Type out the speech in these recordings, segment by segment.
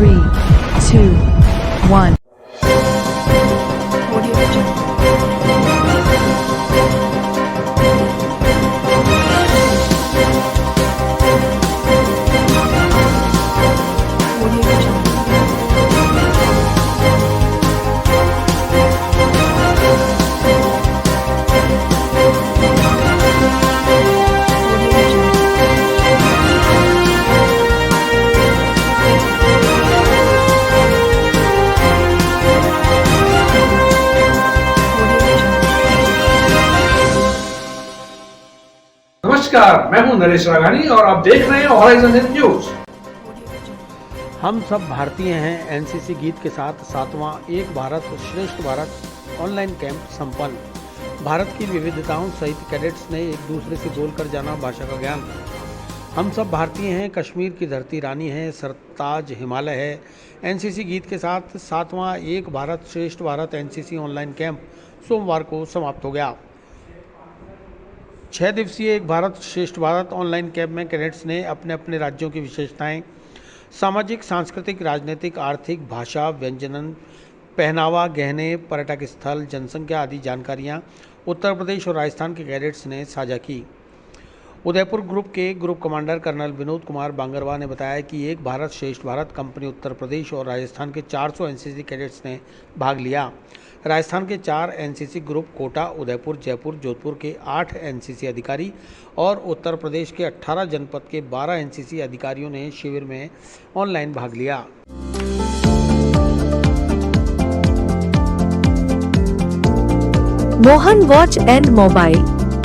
3, 2, 1. नमस्कार, मैं हूं नरेश राघानी और आप देख रहे हैं हॉराइजन न्यूज। हम सब भारतीय हैं। एनसीसी गीत के साथ 7वां एक भारत श्रेष्ठ भारत ऑनलाइन कैंप संपन्न। भारत की विविधताओं सहित कैडेट्स ने एक दूसरे से बोलकर जाना भाषा का ज्ञान। हम सब भारतीय हैं, कश्मीर की धरती रानी है, सरताज हिमालय है। एनसीसी गीत के साथ 7वां एक भारत श्रेष्ठ भारत एनसीसी ऑनलाइन कैंप सोमवार को समाप्त हो गया। 6 दिवसीय एक भारत श्रेष्ठ भारत ऑनलाइन कैंप में कैडेट्स ने अपने अपने राज्यों की विशेषताएं, सामाजिक, सांस्कृतिक, राजनीतिक, आर्थिक, भाषा, व्यंजन, पहनावा, गहने, पर्यटक स्थल, जनसंख्या आदि जानकारियां उत्तर प्रदेश और राजस्थान के कैडेट्स ने साझा की। उदयपुर ग्रुप के group commander colonel Vinod Kumar Bangarwa ने बताया कि एक भारत श्रेष्ठ भारत कंपनी उत्तर प्रदेश और राजस्थान के 400 एनसीसी कैडेट्स ने भाग लिया। राजस्थान के 4 एनसीसी ग्रुप, कोटा, उदयपुर, जयपुर, जोधपुर के 8 एनसीसी अधिकारी और उत्तर प्रदेश के 18 जनपद के 12 एनसीसी अधिकारियों ने शिविर में ऑनलाइन भाग लिया। Mohan watch and mobile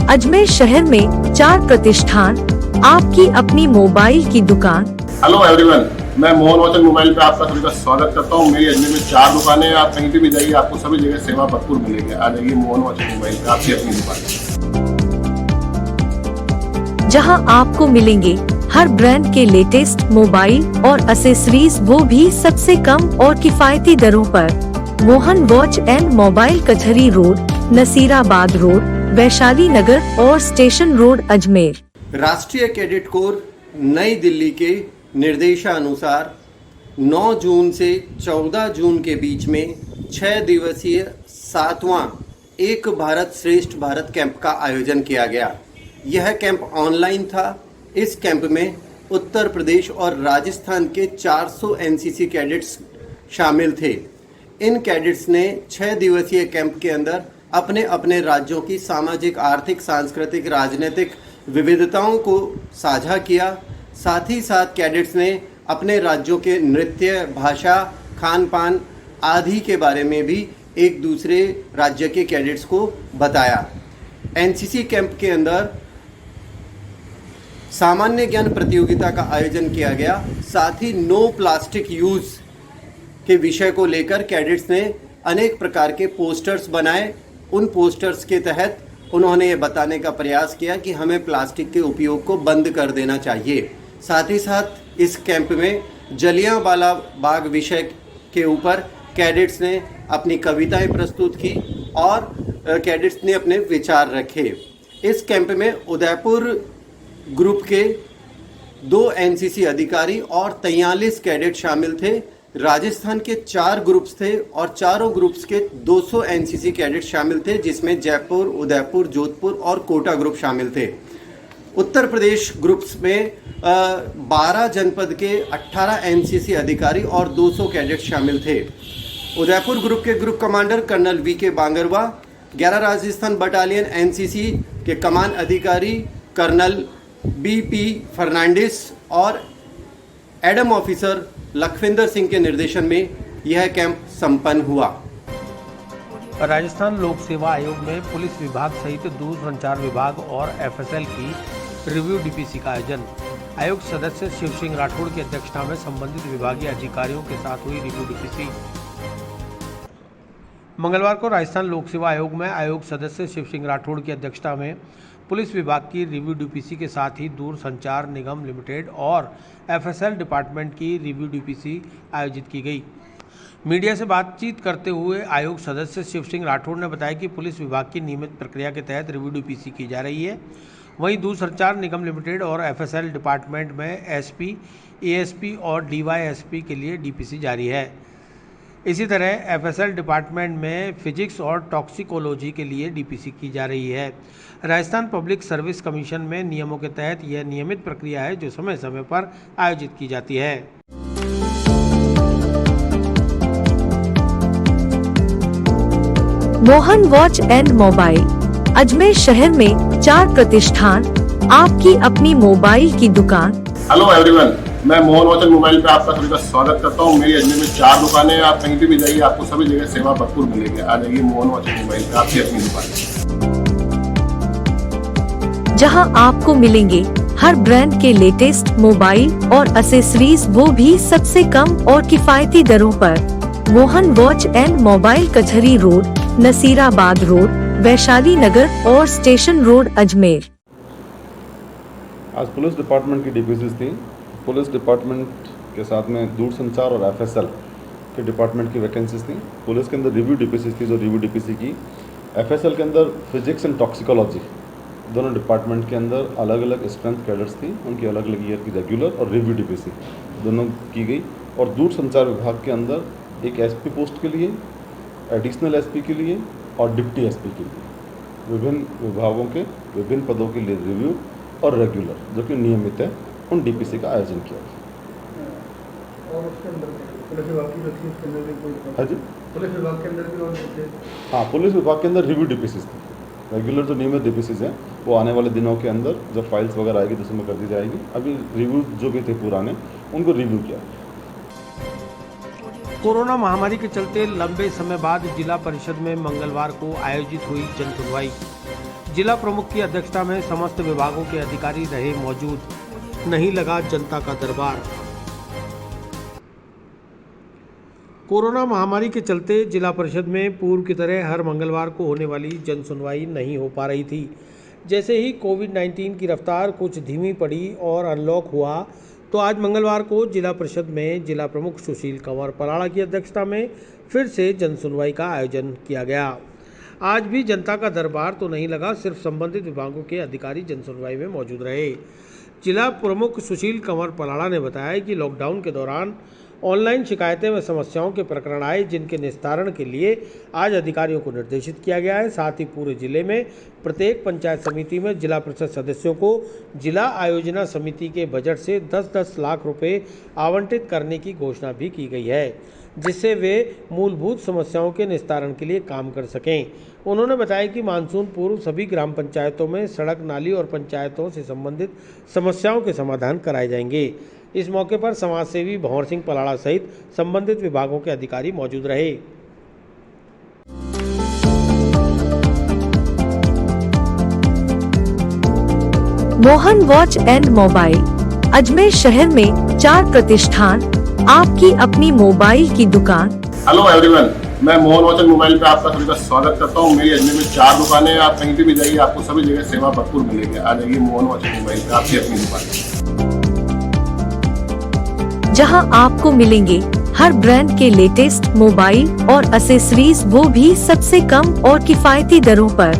Ajmer शहर में 4 प्रतिष्ठान, आपकी अपनी मोबाइल की दुकान। हेलो एवरीवन, मैं मोहन वॉच एंड मोबाइल पे आपका सभी का स्वागत करता हूँ। मेरी अजमेर में 4 दुकानें हैं। आप कहीं पे भी जाइए, आपको सभी जगह सेवा भरपूर मिलेगी। आ जाइए मोहन वॉच एंड मोबाइल पे, आपकी अपनी दुकान, जहां आपको मिलेंगे हर ब्रांड के लेटेस्ट मोबाइल और एक्सेसरीज, वो भी सबसे कम और किफायती दरों पर। मोहन वॉच एंड मोबाइल, कचहरी रोड, नसीराबाद रोड, वैशाली नगर और स्टेशन रोड, अजमेर। राष्ट्रीय कैडेट कोर नई दिल्ली के निर्देशानुसार 9 जून से 14 जून के बीच में 6 दिवसीय 7वां एक भारत श्रेष्ठ भारत कैंप का आयोजन किया गया। यह कैंप ऑनलाइन था। इस कैंप में उत्तर प्रदेश और राजस्थान के 400 एनसीसी कैडेट्स शामिल थे। इन कैडेट्स ने 6 दिवसीय कैंप के अंदर अपने अपने राज्यों की सामाजिक, आर्थिक, सांस्कृतिक, राजनीतिक विविधताओं को साझा किया। साथ ही साथ कैडेट्स ने अपने राज्यों के नृत्य, भाषा, खान पान आदि के बारे में भी एक दूसरे राज्य के कैडेट्स को बताया। एनसीसी कैंप के अंदर सामान्य ज्ञान प्रतियोगिता का आयोजन किया गया। साथ ही नो प्लास्टिक यूज के विषय को लेकर कैडेट्स ने अनेक प्रकार के पोस्टर्स बनाए। उन पोस्टर्स के तहत उन्होंने ये बताने का प्रयास किया कि हमें प्लास्टिक के उपयोग को बंद कर देना चाहिए। साथ ही साथ इस कैंप में जलियांवाला बाग विषय के ऊपर कैडेट्स ने अपनी कविताएं प्रस्तुत की और कैडेट्स ने अपने विचार रखे। इस कैंप में उदयपुर ग्रुप के 2 एनसीसी अधिकारी और 43 कैडेट शामिल थे। राजस्थान के 4 ग्रुप्स थे और चारों ग्रुप्स के 200 एनसीसी कैडेट शामिल थे, जिसमें जयपुर, उदयपुर, जोधपुर और कोटा ग्रुप शामिल थे। उत्तर प्रदेश ग्रुप्स में 12 जनपद के 18 एनसीसी अधिकारी और 200 कैडेट शामिल थे। उदयपुर ग्रुप के group commander colonel V K. Bangarwa, 11 Rajasthan battalion NCC के कमान अधिकारी कर्नल बी.पी. फर्नांडिस और एडम ऑफिसर लखविंदर सिंह के निर्देशन में यह कैंप संपन्न हुआ। राजस्थान लोक सेवा आयोग में पुलिस विभाग सहित दूरसंचार विभाग और एफएसएल की रिव्यू डीपीसी का आयोजन। आयोग सदस्य शिव सिंह राठौड़ की अध्यक्षता में संबंधित विभागीय अधिकारियों के साथ हुई रिव्यू डीपीसी। मंगलवार को राजस्थान लोक सेवा आयोग में आयोग सदस्य शिव सिंह राठौड़ की अध्यक्षता में पुलिस विभाग की रिव्यू डीपीसी के साथ ही दूरसंचार निगम लिमिटेड और एफएसएल डिपार्टमेंट की रिव्यू डीपीसी आयोजित की गई। मीडिया से बातचीत करते हुए आयोग सदस्य शिव सिंह राठौड़ ने बताया कि पुलिस विभाग की नियमित प्रक्रिया के तहत रिव्यू डीपीसी की जा रही है वहीं दूरसंचार निगम लिमिटेड और एफएसएल डिपार्टमेंट में एसपी, एएसपी और डीवाईएसपी के लिए डीपीसी जारी है। इसी तरह एफएसएल डिपार्टमेंट में फिजिक्स और टॉक्सिकोलॉजी के लिए डीपीसी की जा रही है। राजस्थान पब्लिक सर्विस कमीशन में नियमों के तहत यह नियमित प्रक्रिया है जो समय समय पर आयोजित की जाती है। Mohan watch and mobile Ajmer शहर में 4 प्रतिष्ठान, आपकी अपनी मोबाइल की दुकान। हेलो एवरीवन, मैं मोहन वॉच एंड मोबाइल पे आपका सभी का स्वागत करता हूँ। मेरी अजमेर में 4 दुकानें हैं। आप कहीं भी जाइए, आपको सभी जगह सेवा भरपूर मिलेगी। आ जाइए मोहन वॉच एंड मोबाइल पे, आपकी अपनी दुकान, जहां आपको मिलेंगे हर ब्रांड के लेटेस्ट मोबाइल और एसेसरीज, वो भी सबसे कम और किफायती दरों पर। मोहन वॉच एंड मोबाइल कचहरी रोड, नसीराबाद रोड, वैशाली नगर और स्टेशन रोड, अजमेर। आज पुलिस डिपार्टमेंट की डीपीसीज थी। पुलिस डिपार्टमेंट के साथ में दूरसंचार और एफएसएल के डिपार्टमेंट की वैकेंसीज थी। पुलिस के अंदर रिव्यू डीपीसीज थी जो रिव्यू डीपीसी की। एफएसएल के अंदर फिजिक्स एंड टॉक्सिकोलॉजी, दोनों डिपार्टमेंट के अंदर अलग अलग स्ट्रेंथ कैडर्स थी। उनकी अलग अलग ईयर की रेगुलर और रिव्यू डीपीसी दोनों की गई। और दूरसंचार विभाग के अंदर एक एसपी पोस्ट के लिए, एडिशनल एसपी के लिए और डिप्टी एसपी के लिए विभिन्न विभागों के विभिन्न पदों के लिए रिव्यू और रेगुलर जो कि नियमित है, उन डीपीसी का आयोजन किया गया। और उसके अंदर पुलिस विभाग की जो थी उसके अंदर भी कोई, हाँ जी, पुलिस विभाग के अंदर भी और थे। हाँ, पुलिस विभाग के अंदर रिव्यू डीपीसीज थे। रेगुलर जो नियमित डीपीसीज हैं वो आने वाले दिनों के अंदर जब फाइल्स वगैरह आएगी तो उसमें कर दी जाएगी। अभी रिव्यू जो भी थे पुराने, उनको रिव्यू किया। कोरोना महामारी के चलते लंबे समय बाद जिला परिषद में मंगलवार को आयोजित हुई जन सुनवाई। जिला प्रमुख की अध्यक्षता में समस्त विभागों के अधिकारी रहे मौजूद। नहीं लगा जनता का दरबार। कोरोना महामारी के चलते जिला परिषद में पूर्व की तरह हर मंगलवार को होने वाली जन सुनवाई नहीं हो पा रही थी। जैसे ही कोविड-19 की रफ्तार कुछ धीमी पड़ी और अनलॉक हुआ तो आज मंगलवार को जिला परिषद में जिला प्रमुख सुशील कंवर पलाड़ा की अध्यक्षता में फिर से जन सुनवाई का आयोजन किया गया। आज भी जनता का दरबार तो नहीं लगा, सिर्फ संबंधित विभागों के अधिकारी जन सुनवाई में मौजूद रहे। जिला प्रमुख सुशील कंवर पलाड़ा ने बताया कि लॉकडाउन के दौरान ऑनलाइन शिकायतें व समस्याओं के प्रकरण आए, जिनके निस्तारण के लिए आज अधिकारियों को निर्देशित किया गया है। साथ ही पूरे जिले में प्रत्येक पंचायत समिति में जिला परिषद सदस्यों को जिला आयोजना समिति के बजट से 10-10 लाख रुपए आवंटित करने की घोषणा भी की गई है, जिससे वे मूलभूत समस्याओं के निस्तारण के लिए काम कर सकें। उन्होंने बताया कि मानसून पूर्व सभी ग्राम पंचायतों में सड़क, नाली और पंचायतों से संबंधित समस्याओं के समाधान कराए जाएंगे। इस मौके पर समाजसेवी भंवर सिंह पलाड़ा सहित संबंधित विभागों के अधिकारी मौजूद रहे। Mohan watch and mobile Ajmer शहर में 4 प्रतिष्ठान, आपकी अपनी मोबाइल की दुकान। हेलो एवरीवन, मैं मोहन वॉच एंड मोबाइल पे आपका सभी का स्वागत करता हूँ। मेरी अजमेर में 4 दुकानें हैं। आप कहीं भी जाइए, आपको सभी जगह सेवा भरपूर मिलेगी। आ जाइए मोहन वॉच एंड मोबाइल पे, आपकी अपनी दुकान, जहां आपको मिलेंगे हर ब्रांड के लेटेस्ट मोबाइल और एसेसरीज, वो भी सबसे कम और किफायती दरों पर।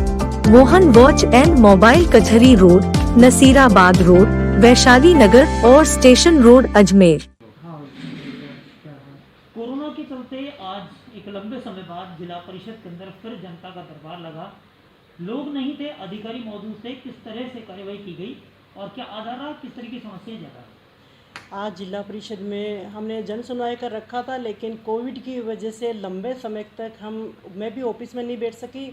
मोहन वॉच एंड मोबाइल कचहरी रोड, नसीराबाद रोड, वैशाली नगर और स्टेशन रोड, अजमेर। कोरोना के चलते आज एक लंबे समय बाद जिला परिषद के अंदर फिर जनता का दरबार लगा। लोग नहीं थे, अधिकारी मौजूद थे। किस तरह से कार्रवाई की गई और क्या आधार रहा, किस तरह की समस्याएं ज्यादा? आज जिला परिषद में हमने जन सुनवाई कर रखा था, लेकिन कोविड की वजह से लंबे समय तक मैं भी ऑफिस में नहीं बैठ सकी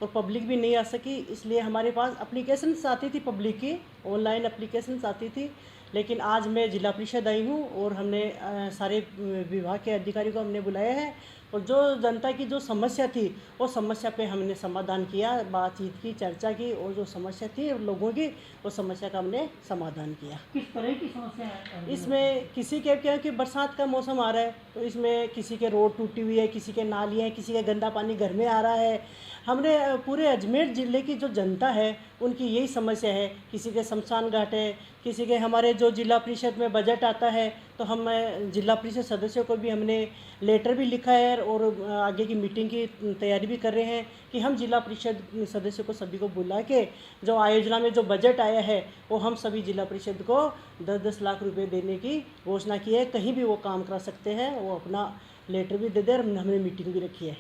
और पब्लिक भी नहीं आ सकी। इसलिए हमारे पास एप्लीकेशंस आती थी, पब्लिक की ऑनलाइन एप्लीकेशंस आती थी। लेकिन आज मैं जिला परिषद आई हूँ और हमने सारे विभाग के अधिकारियों को हमने बुलाया है और जो जनता की जो समस्या थी वो समस्या पे हमने समाधान किया, बातचीत की, चर्चा की और जो समस्या थी लोगों की वो समस्या का हमने समाधान किया। किस तरह की समस्या है? इसमें किसी के क्या है कि बरसात का मौसम आ रहा है तो इसमें किसी के रोड टूटी हुई है, किसी के नालियाँ हैं, किसी का गंदा पानी घर में आ रहा है। हमने पूरे अजमेर ज़िले की जो जनता है उनकी यही समस्या है। किसी के शमशान घाट है, किसी के हमारे जो जिला परिषद में बजट आता है तो हम जिला परिषद सदस्यों को भी हमने लेटर भी लिखा है और आगे की मीटिंग की तैयारी भी कर रहे हैं कि हम जिला परिषद सदस्यों को सभी को बुला के जो आयोजना में जो बजट आया है वो हम सभी जिला परिषद को 10-10 लाख रुपए देने की घोषणा की है। कहीं भी वो काम करा सकते हैं, वो अपना लेटर भी दे दे और हमने मीटिंग भी रखी है।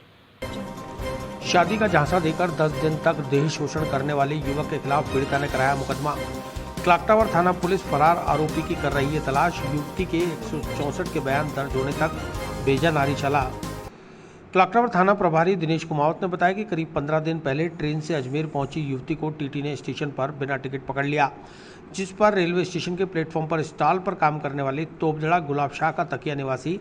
शादी का झांसा देकर 10 दिन तक देह शोषण करने वाले युवक के खिलाफ पीड़िता ने कराया मुकदमा। क्लॉक टावर थाना पुलिस फरार आरोपी की कर रही है तलाश। युवती के 164 के बयान दर्ज होने तक बेजा नारी चला। क्लॉक टावर थाना प्रभारी दिनेश कुमावत ने बताया कि करीब 15 दिन पहले ट्रेन से अजमेर पहुंची युवती को टीटी ने स्टेशन पर बिना टिकट पकड़ लिया, जिस पर रेलवे स्टेशन के प्लेटफॉर्म पर स्टॉल पर काम करने वाले तोपजड़ा गुलाब शाह का तकिया निवासी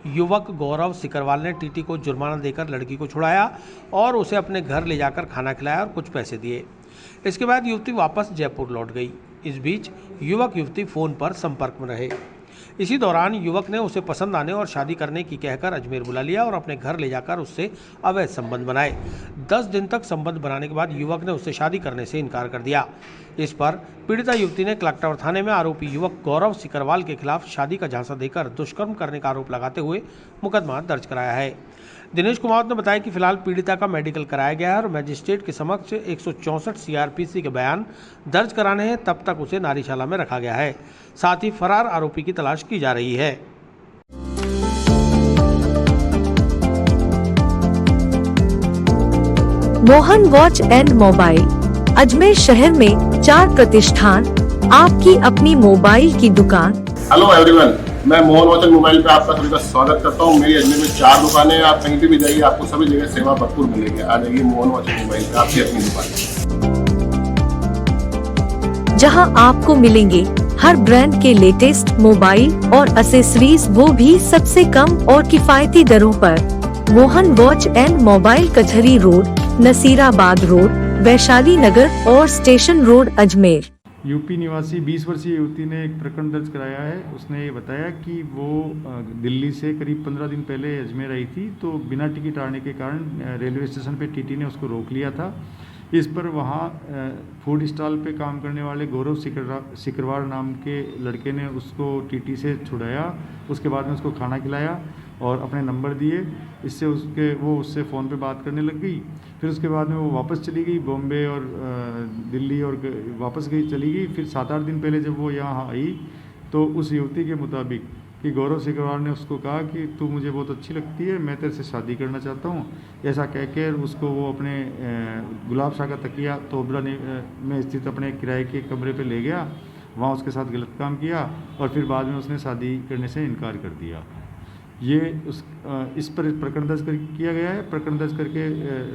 युवक गौरव सिकरवाल ने टीटी को जुर्माना देकर लड़की को छुड़ाया और उसे अपने घर ले जाकर खाना खिलाया और कुछ पैसे दिए। इसके बाद युवती वापस जयपुर लौट गई। इस बीच युवक युवती फोन पर संपर्क में रहे। इसी दौरान युवक ने उसे पसंद आने और शादी करने की कहकर अजमेर बुला लिया और अपने घर ले जाकर उससे अवैध संबंध बनाए। 10 दिन तक संबंध बनाने के बाद युवक ने उससे शादी करने से इनकार कर दिया। इस पर पीड़िता युवती ने क्लॉक टावर थाने में आरोपी युवक गौरव सिकरवाल के खिलाफ शादी का झांसा देकर दुष्कर्म करने का आरोप लगाते हुए मुकदमा दर्ज कराया है। दिनेश कुमार ने बताया कि फिलहाल पीड़िता का मेडिकल कराया गया है और मजिस्ट्रेट के समक्ष 164 सीआरपीसी के बयान दर्ज कराने हैं, तब तक उसे नारीशाला में रखा गया है। साथ ही फरार आरोपी की तलाश की जा रही है। Mohan watch and mobile Ajmer शहर में 4 प्रतिष्ठान, आपकी अपनी मोबाइल की दुकान। हेलो एवरीवन, मैं मोहन वॉच एंड मोबाइल पे आपका सभी का स्वागत करता हूँ। मेरी अजमेर में 4 दुकानें हैं। आप कहीं भी जाइए, आपको सभी जगह सेवा भरपूर मिलेगी। आ जाइए मोहन वॉच एंड मोबाइल पे, आपकी अपनी दुकान, जहां आपको मिलेंगे हर ब्रांड के लेटेस्ट मोबाइल और एसेसरीज, वो भी सबसे कम और किफायती दरों पर। मोहन वॉच एंड मोबाइल कचहरी रोड, नसीराबाद रोड, वैशाली नगर और स्टेशन रोड, अजमेर। यूपी निवासी 20 वर्षीय युवती ने एक प्रकरण दर्ज कराया है। उसने ये बताया कि वो दिल्ली से करीब 15 दिन पहले अजमेर आई थी, तो बिना टिकट आने के कारण रेलवे स्टेशन पे टीटी ने उसको रोक लिया था। इस पर वहाँ फूड स्टॉल पे काम करने वाले गौरव सिकरवाल नाम के लड़के ने उसको टीटी से छुड़ाया। उसके बाद में उसको खाना खिलाया और अपने नंबर दिए। इससे वो उससे फ़ोन पे बात करने लग गई। फिर उसके बाद में वो वापस चली गई बॉम्बे और दिल्ली और वापस चली गई। फिर 7-8 दिन पहले जब वो यहाँ आई तो उस युवती के मुताबिक कि गौरव सिकरवाल ने उसको कहा कि तू मुझे बहुत अच्छी लगती है, मैं तेरे से शादी करना चाहता हूँ। ऐसा कहकर उसको वो अपने गुलाब शाह का तकिया तोबरा में स्थित अपने किराए के कमरे पे ले गया। वहाँ उसके साथ गलत काम किया और फिर बाद में उसने शादी करने से इनकार कर दिया। इस पर प्रकरण दर्ज किया गया है। प्रकरण दर्ज करके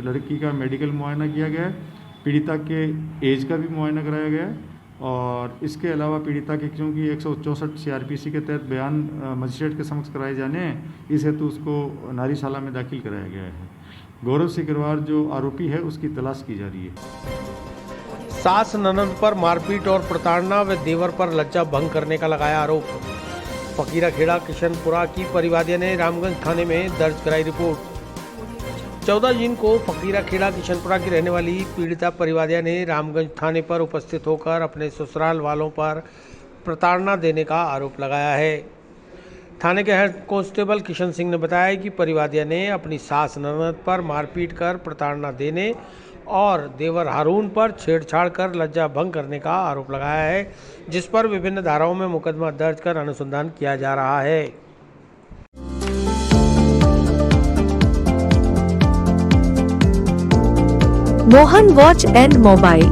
लड़की का मेडिकल मुआयना किया गया है। पीड़िता के एज का भी मुआयना कराया गया है और इसके अलावा पीड़िता के क्योंकि 164 सीआरपीसी के तहत बयान मजिस्ट्रेट के समक्ष कराए जाने हैं, इस हेतु उसको नारीशाला में दाखिल कराया गया है। गौरव सिकरवाल जो आरोपी है उसकी तलाश की जा रही है। सास ननद पर मारपीट और प्रताड़ना व देवर पर लज्जा भंग करने का लगाया आरोप। फकीरा खेड़ा किशनपुरा की परिवादियों ने रामगंज थाने में दर्ज कराई रिपोर्ट। 14 जून को फकीरा खेड़ा किशनपुरा की रहने वाली पीड़िता परिवादियों ने रामगंज थाने पर उपस्थित होकर अपने ससुराल वालों पर प्रताड़ना देने का आरोप लगाया है। थाने के हेड कांस्टेबल किशन सिंह ने बताया कि परिवादियों ने अपनी सास ननद पर मारपीट कर प्रताड़ना देने और देवर हारून पर छेड़छाड़ कर लज्जा भंग करने का आरोप लगाया है, जिस पर विभिन्न धाराओं में मुकदमा दर्ज कर अनुसंधान किया जा रहा है। Mohan watch and mobile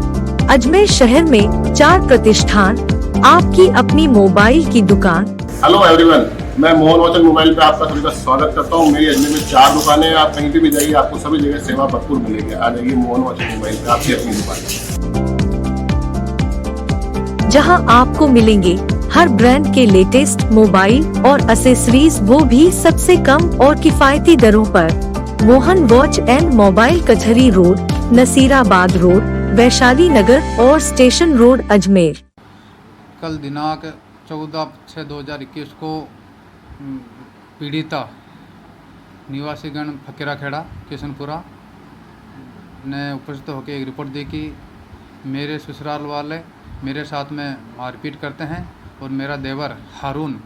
Ajmer शहर में 4 प्रतिष्ठान, आपकी अपनी मोबाइल की दुकान। हेलो एवरीवन, मैं मोहन वॉच एंड मोबाइल पे आपका सभी का स्वागत करता हूँ। मेरी अजमेर में 4 दुकानें हैं। आप कहीं भी जाइए, आपको सभी जगह सेवा भरपूर मिलेगी। आ जाइए मोहन वॉच एंड मोबाइल पे, आपकी अपनी दुकान, जहां आपको मिलेंगे हर ब्रांड के लेटेस्ट मोबाइल और एसेसरीज, वो भी सबसे कम और किफायती दरों पर। मोहन वॉच एंड मोबाइल कचहरी रोड, नसीराबाद रोड, वैशाली नगर और स्टेशन रोड, अजमेर। कल दिनांक 14/6/2021 को पीड़िता निवासीगण फकीरा खेड़ा किशनपुरा ने उपस्थित होकर एक रिपोर्ट दी कि मेरे ससुराल वाले मेरे साथ में मारपीट करते हैं और मेरा देवर हारून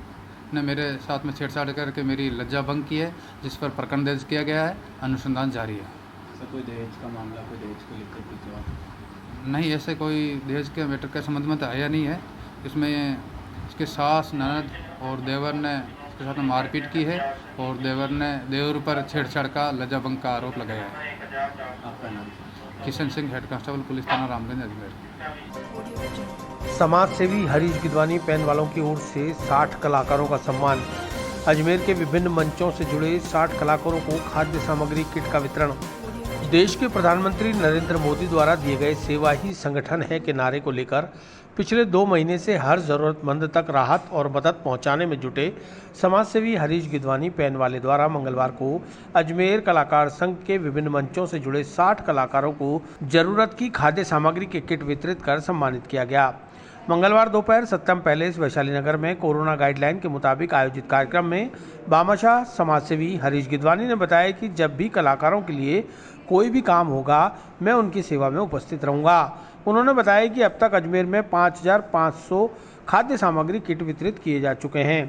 ने मेरे साथ में छेड़छाड़ करके मेरी लज्जा भंग की है, जिस पर प्रकरण दर्ज किया गया है। अनुसंधान जारी है। सर, कोई दहेज का मामला, कोई दहेज को लेकर कुछ जवाब? नहीं, ऐसे कोई दहेज के मैटर के संबंध में तो आया नहीं है। इसमें इसके सास, ननद और देवर ने इसके साथ में मारपीट की है और देवर पर छेड़छाड़ का लज्जा भंग का आरोप लगाया है। आपका नाम? Kishan Singh, head constable, police थाना रामगंज, अजमेर। समाज सेवी हरीश गिदवानी पैन वालों की ओर से 60 कलाकारों का सम्मान। अजमेर के विभिन्न मंचों से जुड़े 60 कलाकारों को खाद्य सामग्री किट का वितरण। देश के प्रधानमंत्री नरेंद्र मोदी द्वारा दिए गए सेवा ही संगठन है के नारे को लेकर पिछले 2 महीने से हर जरूरतमंद तक राहत और मदद पहुंचाने में जुटे समाजसेवी हरीश गिदवानी पैन वाले द्वारा मंगलवार को अजमेर कलाकार संघ के विभिन्न मंचों से जुड़े 60 कलाकारों को जरूरत की खाद्य सामग्री के किट वितरित कर सम्मानित किया गया। मंगलवार दोपहर सत्यम पैलेस वैशाली नगर में कोरोना गाइडलाइन के मुताबिक आयोजित कार्यक्रम में बामाशाह समाजसेवी हरीश गिदवानी ने बताया कि जब भी कलाकारों के लिए कोई भी काम होगा मैं उनकी सेवा में उपस्थित रहूंगा। उन्होंने बताया कि अब तक अजमेर में 5500 खाद्य सामग्री किट वितरित किए जा चुके हैं।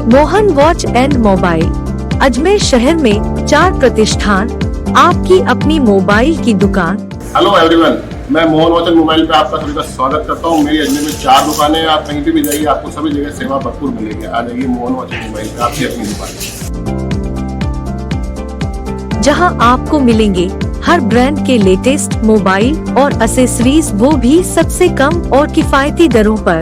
Mohan watch and mobile Ajmer शहर में 4 प्रतिष्ठान, आपकी अपनी मोबाइल की दुकान। हेलो एवरीवन, मैं मोहन वॉच एंड मोबाइल पे आपका सभी का स्वागत करता हूँ। मेरी अजमेर में 4 दुकानें हैं। आप कहीं भी जाइए, आपको सभी जगह सेवा भरपूर मिलेगी। आ जाइए मोहन वॉच एंड मोबाइल पे, आपकी अपनी दुकान, जहां आपको मिलेंगे हर ब्रांड के लेटेस्ट मोबाइल और एसेसरीज, वो भी सबसे कम और किफायती दरों पर।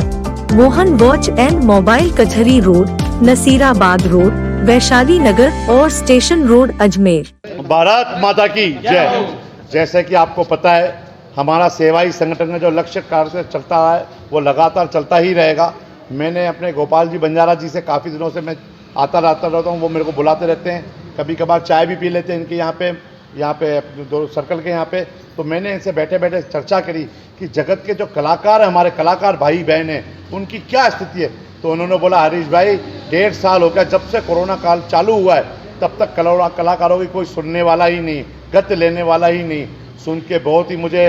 मोहन वॉच एंड मोबाइल कचहरी रोड, नसीराबाद रोड, वैशाली नगर और स्टेशन रोड, अजमेर। भारत माता की जय। जैसे कि आपको पता है, हमारा सेवाई संगठन में जो लक्ष्य कार्य चलता है वो लगातार चलता ही रहेगा। मैंने अपने गोपाल जी बंजारा जी से काफ़ी दिनों से मैं आता रहता हूँ। वो मेरे को बुलाते रहते हैं, कभी कभार चाय भी पी लेते हैं इनके यहाँ पे दो सर्कल के यहाँ पे। तो मैंने इनसे बैठे बैठे चर्चा करी कि जगत के जो कलाकार हैं, हमारे कलाकार भाई बहन हैं, उनकी क्या स्थिति है। तो उन्होंने बोला, हरीश भाई 1.5 साल हो गया जब से कोरोना काल चालू हुआ है, तब तक कलाकारों की कोई सुनने वाला ही नहीं, गत लेने वाला ही नहीं। सुन के बहुत ही मुझे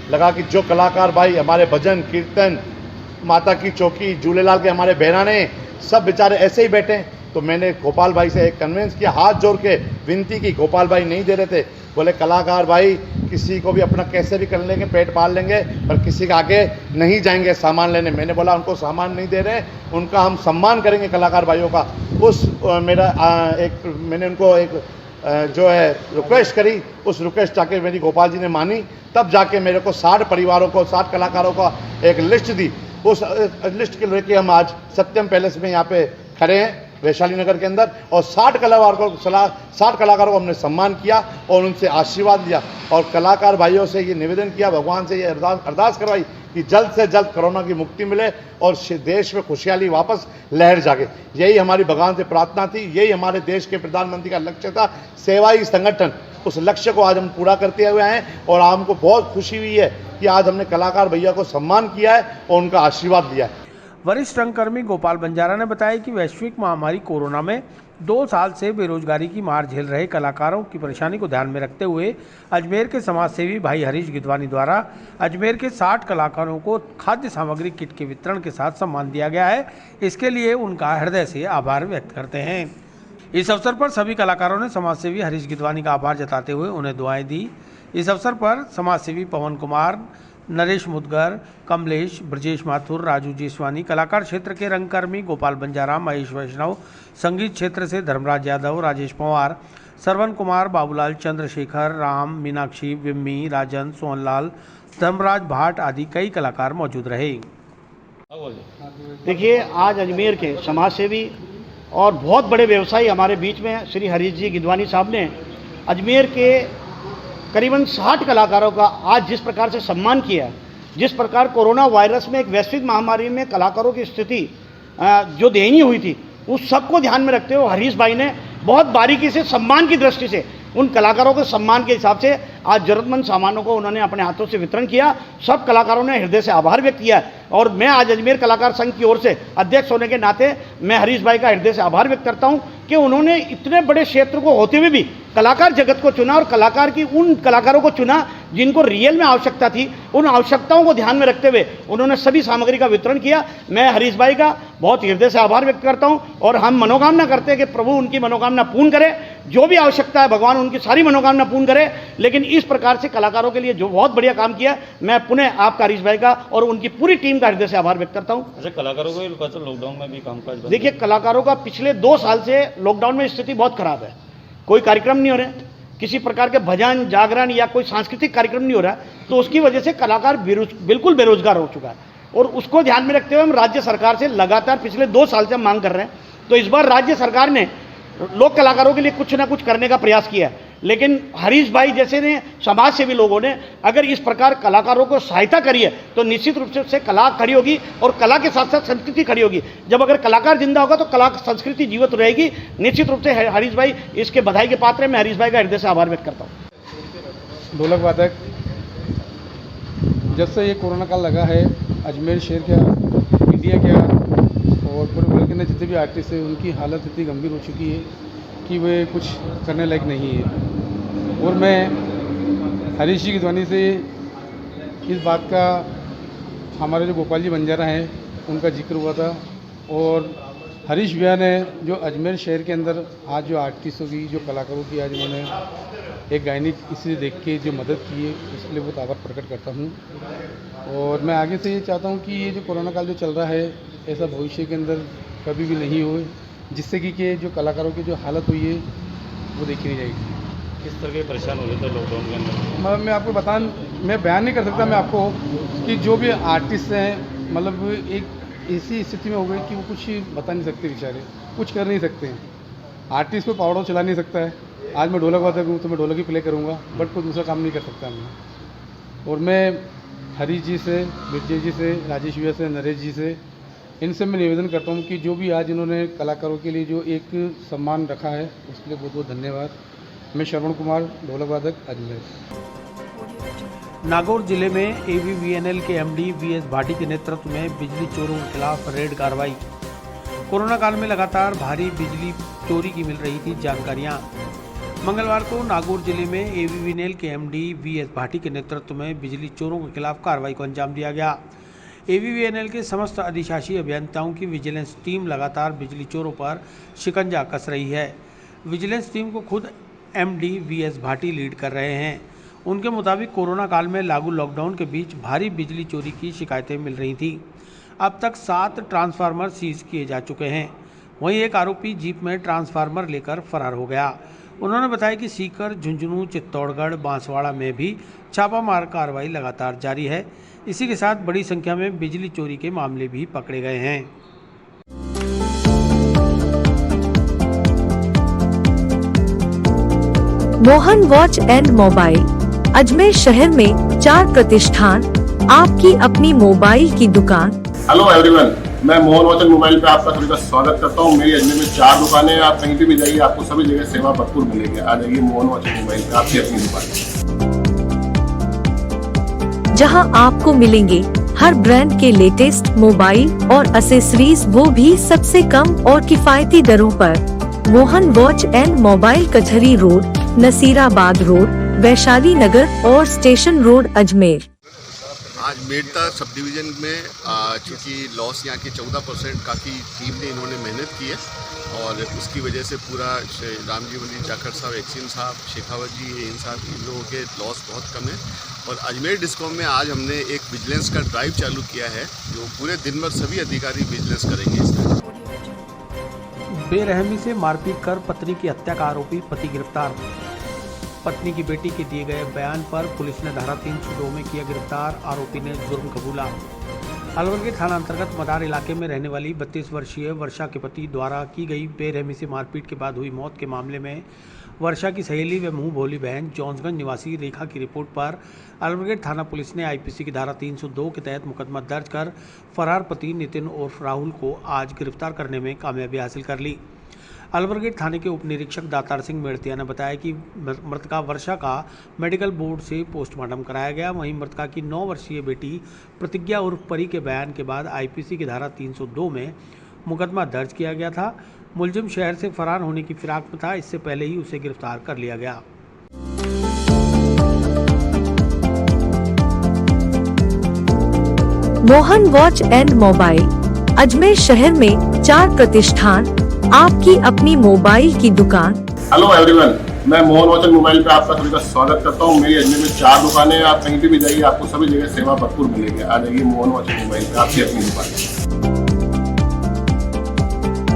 लगा कि जो कलाकार भाई हमारे भजन कीर्तन, माता की चौकी, झूलेलाल के हमारे बहराने, सब बेचारे ऐसे ही बैठे हैं। तो मैंने गोपाल भाई से एक कन्विंस किया, हाथ जोड़ के विनती की। गोपाल भाई नहीं दे रहे थे, बोले कलाकार भाई किसी को भी अपना कैसे भी कर लेंगे, पेट पाल लेंगे, पर किसी के आगे नहीं जाएंगे सामान लेने। मैंने बोला उनको सामान नहीं दे रहे, उनका हम सम्मान करेंगे कलाकार भाइयों का। मैंने उनको एक जो है रिक्वेस्ट करी, उस रिक्वेस्ट जाके मेरी गोपाल जी ने मानी। तब जाके मेरे को 60 परिवारों को, 60 कलाकारों का एक लिस्ट दी। उस लिस्ट के लेके हम आज सत्यम पैलेस में यहाँ पे खड़े हैं वैशाली नगर के अंदर, और 60 कलाकारों को हमने सम्मान किया और उनसे आशीर्वाद लिया। और कलाकार भाइयों से ये निवेदन किया, भगवान से ये अरदास करवाई कि जल्द से जल्द कोरोना की मुक्ति मिले और देश में खुशहाली वापस लहर जागे। यही हमारी भगवान से प्रार्थना थी, यही हमारे देश के प्रधानमंत्री का लक्ष्य था, सेवा ही संगठन। उस लक्ष्य को आज हम पूरा करते हुए हैं और हमको बहुत खुशी हुई है कि आज हमने कलाकार भैया को सम्मान किया है और उनका आशीर्वाद लिया है। वरिष्ठ रंगकर्मी गोपाल बंजारा ने बताया कि वैश्विक महामारी कोरोना में 2 साल से बेरोजगारी की मार झेल रहे कलाकारों की परेशानी को ध्यान में रखते हुए अजमेर के समाजसेवी भाई हरीश गिदवानी द्वारा अजमेर के 60 कलाकारों को खाद्य सामग्री किट के वितरण के साथ सम्मान दिया गया है। इसके लिए उनका हृदय से आभार व्यक्त करते हैं। इस अवसर पर सभी कलाकारों ने समाजसेवी हरीश गिदवानी का आभार जताते हुए उन्हें दुआएं दी। इस अवसर पर समाजसेवी पवन कुमार, नरेश मुदगर, कमलेश, ब्रजेश माथुर, राजू जेसवानी, कलाकार क्षेत्र के रंगकर्मी गोपाल बंजारा, महेश वैष्णव, संगीत क्षेत्र से धर्मराज यादव, राजेश पवार, सरवन कुमार, बाबूलाल, चंद्रशेखर, राम, मीनाक्षी, विम्मी, राजन, सोहनलाल, धर्मराज भाट आदि कई कलाकार मौजूद रहे। देखिए, आज अजमेर के समाजसेवी और बहुत बड़े व्यवसायी हमारे बीच में श्री हरीश जी गिदवानी साहब ने अजमेर के करीबन 60 कलाकारों का आज जिस प्रकार से सम्मान किया, जिस प्रकार कोरोना वायरस में एक वैश्विक महामारी में कलाकारों की स्थिति जो दयनीय हुई थी, उस सब को ध्यान में रखते हुए हरीश भाई ने बहुत बारीकी से सम्मान की दृष्टि से उन कलाकारों के सम्मान के हिसाब से आज जरूरतमंद सामानों को उन्होंने अपने हाथों से वितरण किया। सब कलाकारों ने हृदय से आभार व्यक्त किया और मैं आज अजमेर कलाकार संघ की ओर से अध्यक्ष होने के नाते मैं हरीश भाई का हृदय से आभार व्यक्त करता हूं कि उन्होंने इतने बड़े क्षेत्र को होते हुए भी कलाकार जगत को चुना और कलाकार की उन कलाकारों को चुना जिनको रियल में आवश्यकता थी। उन आवश्यकताओं को ध्यान में रखते हुए उन्होंने सभी सामग्री का वितरण किया। मैं हरीश भाई का बहुत हृदय से आभार व्यक्त करता हूं और हम मनोकामना करते हैं कि प्रभु उनकी मनोकामना पूर्ण करे, जो भी आवश्यकता है भगवान उनकी सारी मनोकामना पूर्ण करे। लेकिन इस प्रकार से कलाकारों के लिए जो बहुत बढ़िया काम किया, मैं पुनः आपका हरीश भाई का और उनकी पूरी टीम का हृदय से आभार व्यक्त करता हूँ। अच्छा, कलाकारों को लॉकडाउन में भी कामकाज देखिए, कलाकारों का पिछले 2 साल से लॉकडाउन में स्थिति बहुत खराब है। कोई कार्यक्रम नहीं हो रहे, किसी प्रकार के भजन जागरण या कोई सांस्कृतिक कार्यक्रम नहीं हो रहा, तो उसकी वजह से कलाकार बिल्कुल बेरोजगार हो चुका है। और उसको ध्यान में रखते हुए हम राज्य सरकार से लगातार पिछले 2 साल से हम मांग कर रहे हैं। तो इस बार राज्य सरकार ने लोक कलाकारों के लिए कुछ ना कुछ करने का प्रयास किया है। लेकिन हरीश भाई जैसे ने समाज सेवी लोगों ने अगर इस प्रकार कलाकारों को सहायता करी है तो निश्चित रूप से कला खड़ी होगी और कला के साथ साथ संस्कृति खड़ी होगी। जब अगर कलाकार जिंदा होगा तो कला संस्कृति जीवित रहेगी। निश्चित रूप से हरीश भाई इसके बधाई के पात्र हैं। मैं हरीश भाई का हृदय से आभार व्यक्त करता हूँ। ढोलक वादक, जब से ये कोरोना काल लगा है, अजमेर शहर क्या, इंडिया क्या और पूरे मुल्क में जितने भी आर्टिस्ट हैं उनकी हालत इतनी गंभीर हो चुकी है कि वे कुछ करने लायक नहीं है। और मैं हरीश जी गिदवानी से इस बात का, हमारे जो गोपाल जी बंजारा हैं उनका जिक्र हुआ था और हरीश भैया ने जो अजमेर शहर के अंदर आज जो आर्टिस्टों की, जो कलाकारों की आज उन्होंने एक गायनिक इसे देख के जो मदद की है, उसके लिए बहुत आभार प्रकट करता हूँ। और मैं आगे से ये चाहता हूँ कि ये जो कोरोना काल जो चल रहा है, ऐसा भविष्य के अंदर कभी भी नहीं हो, जिससे कि जो कलाकारों की जो हालत हुई है वो देखी नहीं जाएगी। किस तरह के परेशान हो रहे थे लॉकडाउन के अंदर? मैं आपको मैं बयान नहीं कर सकता मैं आपको कि जो भी आर्टिस्ट हैं, मतलब एक ऐसी स्थिति में हो गई कि वो कुछ बता नहीं सकते, बेचारे कुछ कर नहीं सकते हैं। आर्टिस्ट को पावड़ो चला नहीं सकता है। आज मैं ढोलक वादक हूँ तो मैं ढोलक ही प्ले करूँगा, बट कोई दूसरा काम नहीं कर सकता मैं। और मैं हरीश जी से, विजय जी से, राजेश भैया से, नरेश जी से, इनसे मैं निवेदन करता हूँ कि जो भी आज इन्होंने कलाकारों के लिए जो एक सम्मान रखा है उसके लिए बहुत बहुत धन्यवाद। मैं श्रवण कुमार, ढोलक वादक, अजमेर। नागौर जिले में AVVNL के MD VS भाटी के नेतृत्व में बिजली चोरों के खिलाफ रेड कार्रवाई। कोरोना काल में लगातार भारी बिजली चोरी की मिल रही थी जानकारियां। मंगलवार को नागौर जिले में AVVNL के MD VS भाटी के नेतृत्व में बिजली चोरों के खिलाफ कार्रवाई को अंजाम दिया गया। AVVNL के समस्त अधिशासी अभियंताओं की विजिलेंस टीम लगातार बिजली चोरों पर शिकंजा कस रही है। विजिलेंस टीम को खुद MD VS भाटी लीड कर रहे हैं। उनके मुताबिक कोरोना काल में लागू लॉकडाउन के बीच भारी बिजली चोरी की शिकायतें मिल रही थी। अब तक 7 ट्रांसफार्मर सीज किए जा चुके हैं। वहीं एक आरोपी जीप में ट्रांसफार्मर लेकर फरार हो गया। उन्होंने बताया कि सीकर, झुंझुनू, चित्तौड़गढ़, बांसवाड़ा में भी छापामार कार्रवाई लगातार जारी है। इसी के साथ बड़ी संख्या में बिजली चोरी के मामले भी पकड़े गए हैं। Mohan watch and mobile, Ajmer शहर में 4 प्रतिष्ठान, आपकी अपनी मोबाइल की दुकान। हेलो एवरीवन, मैं मोहन वॉच एंड मोबाइल पे आपका सभी का स्वागत करता हूँ। मेरी अजमेर में 4 दुकानें हैं। आप कहीं भी जाइए, आपको सभी जगह सेवा भरपूर मिलेगी। आ जाइए मोहन वॉच एंड मोबाइल पे, आपकी अपनी दुकान, जहां आपको मिलेंगे हर ब्रांड के लेटेस्ट मोबाइल और एसेसरीज, वो भी सबसे कम और किफायती दरों पर। मोहन वॉच एंड मोबाइल, कचहरी रोड, नसीराबाद रोड, वैशाली नगर और स्टेशन रोड, अजमेर। आज मेड़ता सब डिवीज़न में चूँकि लॉस यहाँ की 14% काफ़ी टीम ने इन्होंने मेहनत की है और उसकी वजह से पूरा रामजी मंदिर, जाखड़ साहब, एक्सिन साहब, शेखावत जी, इन साहब, इन लोगों के लॉस बहुत कम है। और अजमेर डिस्कॉम में आज हमने एक विजिलेंस का ड्राइव चालू किया है, जो पूरे दिन भर सभी अधिकारी विजिलेंस करेंगे। बेरहमी से मारपीट कर पत्नी की हत्या का आरोपी पति गिरफ्तार। पत्नी की बेटी के दिए गए बयान पर पुलिस ने धारा 302 में किया गिरफ्तार। आरोपी ने जुर्म कबूला। अलवर के थाना अंतर्गत मदार इलाके में रहने वाली 32 वर्षीय वर्षा के पति द्वारा की गई बेरहमी से मारपीट के बाद हुई मौत के मामले में वर्षा की सहेली व मुंह बोली बहन जॉन्सगंज निवासी रेखा की रिपोर्ट पर अलवर थाना पुलिस ने IPC की धारा 302 के तहत मुकदमा दर्ज कर फरार पति नितिन उर्फ राहुल को आज गिरफ्तार करने में कामयाबी हासिल कर ली। अलवर थाने के उप निरीक्षक दातार सिंह मेड़तिया ने बताया कि मृतका वर्षा का मेडिकल बोर्ड से पोस्टमार्टम कराया गया। वहीं मृतका की 9 वर्षीय बेटी प्रतिज्ञा उर्फ परी के बयान के बाद IPC की धारा 302 में मुकदमा दर्ज किया गया था। मुलजिम शहर से फरार होने की फिराक में था। इससे पहले ही उसे गिरफ्तार कर लिया गया। Mohan watch and mobile Ajmer शहर में 4 प्रतिष्ठान, आपकी अपनी मोबाइल की दुकान। हेलो एवरीवन, मैं मोहन वॉच एंड मोबाइल पे आपका सभी का स्वागत करता हूँ। मेरी अजमेर में 4 दुकानें हैं। आप कहीं भी जाइए, आपको सभी जगह सेवा भरपूर मिलेगी। आ जाइए मोहन वॉच एंड मोबाइल पे, आपकी अपनी दुकान,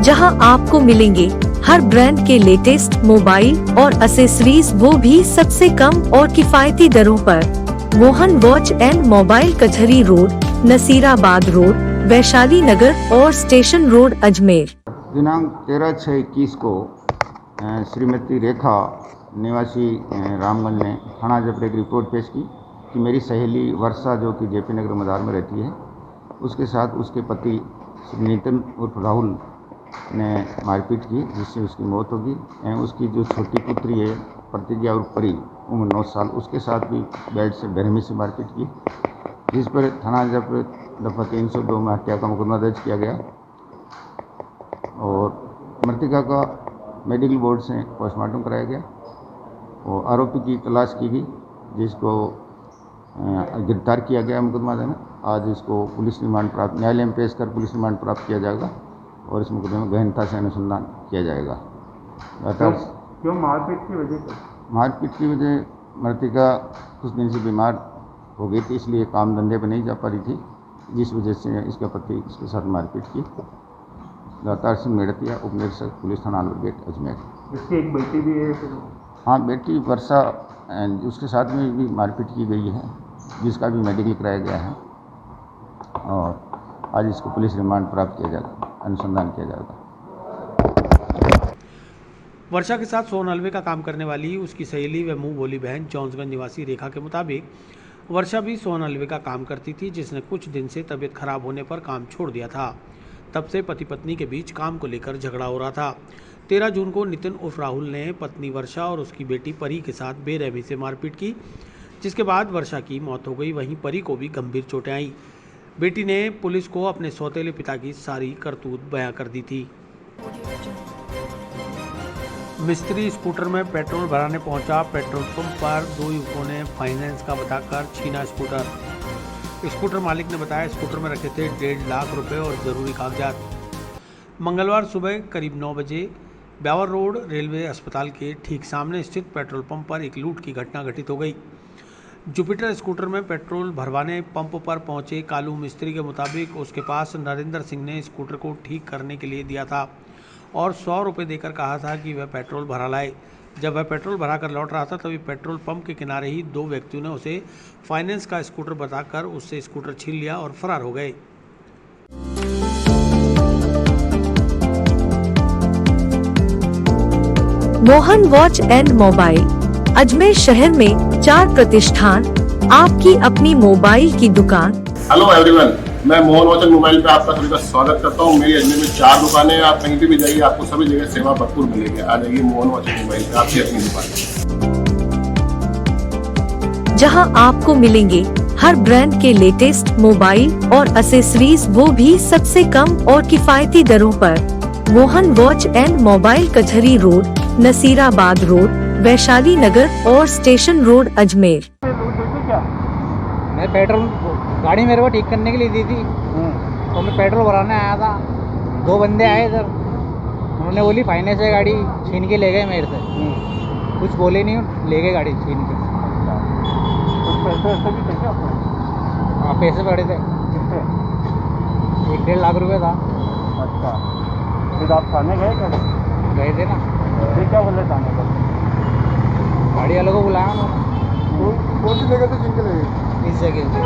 जहां आपको मिलेंगे हर ब्रांड के लेटेस्ट मोबाइल और एसेसरीज, वो भी सबसे कम और किफायती दरों पर। मोहन वॉच एंड मोबाइल कचहरी रोड, नसीराबाद रोड, वैशाली नगर और स्टेशन रोड, अजमेर। दिनांक 13/6/21 को श्रीमती रेखा निवासी रामगंज ने थाना जब एक रिपोर्ट पेश की कि मेरी सहेली वर्षा, जो कि जेपी नगर मदार में रहती है, उसके साथ उसके पति श्री नितिन उर्फ राहुल ने मारपीट की, जिससे उसकी मौत होगी। उसकी जो छोटी पुत्री है प्रतिज्ञा उर्फ परी, उम्र 9 साल, उसके साथ भी बेल्ट से बेरहमी से मारपीट की, जिस पर थाना जब दफ़ा 302 में हत्या का मुकदमा दर्ज किया गया और मृतका का मेडिकल बोर्ड से पोस्टमार्टम कराया गया और आरोपी की तलाश की गई, जिसको गिरफ्तार किया गया मुकदमा देना। आज इसको पुलिस रिमांड प्राप्त, न्यायालय में पेश कर पुलिस रिमांड प्राप्त किया जाएगा और इस मुकदमे में गहनता से अनुसंधान किया जाएगा। क्यों मारपीट की वजह? मारपीट की वजह मृतका कुछ दिन से बीमार हो गई थी, इसलिए काम धंधे पर नहीं जा पा रही थी, जिस वजह से इसका पति इसके साथ मारपीट की। दातार सिंह मेड़तिया, उप निरीक्षक पुलिस थाना अलवर गेट, अजमेर। इसकी एक बेटी भी है? हाँ, बेटी वर्षा, उसके साथ में भी मारपीट की गई है, जिसका भी मेडिकल कराया गया है और आज इसको पुलिस रिमांड प्राप्त किया जाएगा, अनुसंधान किया जाएगा। वर्षा के साथ सोनहलवे का काम करने वाली उसकी सहेली व मुंह बोली बहन जॉन्सगंज निवासी रेखा के मुताबिक वर्षा भी सोनहलवे का काम करती थी, जिसने कुछ दिन से तबीयत खराब होने पर काम छोड़ दिया था। तब से पति पत्नी के बीच काम को लेकर झगड़ा हो रहा था। 13 जून को नितिन उर्फ राहुल ने पत्नी वर्षा और उसकी बेटी परी के साथ बेरहमी से मारपीट की, जिसके बाद वर्षा की मौत हो गई। वहीं परी को भी गंभीर चोटें आई। बेटी ने पुलिस को अपने सौतेले पिता की सारी करतूत बयां कर दी थी। मिस्त्री स्कूटर में पेट्रोल भराने पहुंचा। पेट्रोल पंप पर 2 युवकों ने फाइनेंस का बताकर छीना स्कूटर। स्कूटर मालिक ने बताया स्कूटर में रखे थे 1.5 लाख रुपए और ज़रूरी कागजात। मंगलवार सुबह करीब 9 बजे ब्यावर रोड रेलवे अस्पताल के ठीक सामने स्थित पेट्रोल पंप पर एक लूट की घटना घटित हो गई। जुपिटर स्कूटर में पेट्रोल भरवाने पंप पर पहुंचे कालू मिस्त्री के मुताबिक उसके पास नरेंद्र सिंह ने स्कूटर को ठीक करने के लिए दिया था और 100 रुपये देकर कहा था कि वह पेट्रोल भरा लाए। जब वह पेट्रोल भरा कर लौट रहा था तभी पेट्रोल पंप के किनारे ही 2 व्यक्तियों ने उसे फाइनेंस का स्कूटर बताकर उससे स्कूटर छीन लिया और फरार हो गए। Mohan watch and mobile Ajmer शहर में 4 प्रतिष्ठान, आपकी अपनी मोबाइल की दुकान। हेलो एवरीवन, मैं मोहन वॉच एंड मोबाइल पे आपका सभी का स्वागत करता हूँ। मेरी अजमेर में 4 दुकानें हैं। आप कहीं भी जाइए, आपको सभी जगह सेवा भरपूर मिलेगी। आ जाइए मोहन वॉच एंड मोबाइल पे, आपकी अपनी दुकान, जहां आपको मिलेंगे हर ब्रांड के लेटेस्ट मोबाइल और एसेसरीज, वो भी सबसे कम और किफायती दरों पर। मोहन वॉच एंड मोबाइल कचहरी रोड, नसीराबाद रोड, वैशाली नगर और स्टेशन रोड, अजमेर। मैं पेट्रोल गाड़ी मेरे को ठीक करने के लिए दी थी, तो मैं पेट्रोल भराने आया था। 2 बंदे आए इधर, उन्होंने बोली फाइनेंस है गाड़ी, छीन के ले गए मेरे से। कुछ बोले नहीं, ले गए गाड़ी छीन के। पैसे भी थे क्या? हाँ, पैसे पड़े थे। 1.5 लाख रुपए था। अच्छा, फिर आप थाने गए क्या? गए थे ना। फिर क्या बोले थाने पर? गाड़ी वालों को बुलाया उन्होंने। कौन सी जगह से छीन के ले गए? इस जगह से।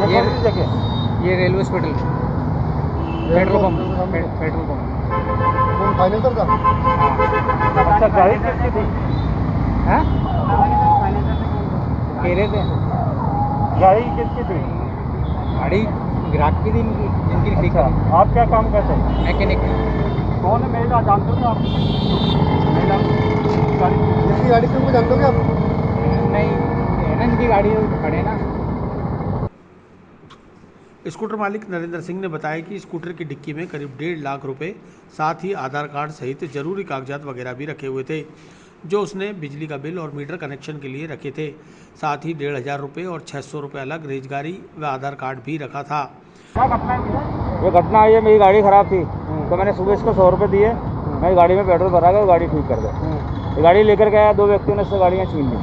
ये कौन सी जगह? ये railway hospital, petrol pump, petrol pump. कौन फाइनेंसर का? अच्छा, गाड़ी किसकी थी? हाँ, कह रहे थे। गाड़ी किसकी थी? गाड़ी ग्राहक की थी, जिनकी ठीक है। आप क्या काम करते हैं? मैकेनिक। कौन है महिला, जानते हो आप? महिला जिसकी गाड़ी से उनको जानते हो क्या आप? नहीं, है ना, इनकी गाड़ी खड़े ना। स्कूटर मालिक नरेंद्र सिंह ने बताया कि स्कूटर की डिक्की में करीब 1.5 लाख रुपए, साथ ही आधार कार्ड सहित जरूरी कागजात वगैरह भी रखे हुए थे, जो उसने बिजली का बिल और मीटर कनेक्शन के लिए रखे थे। साथ ही 1,500 रुपये और 600 रुपये अलग रेजगारी व आधार कार्ड भी रखा था। ये घटना आई है, मेरी गाड़ी खराब थी तो मैंने सुबह इसको 100 रुपये दिए, मेरी गाड़ी में पेट्रोल भरा गया, गाड़ी ठीक कर दे। ये गाड़ी लेकर गया, 2 व्यक्तियों ने इससे गाड़ियाँ छीन ली।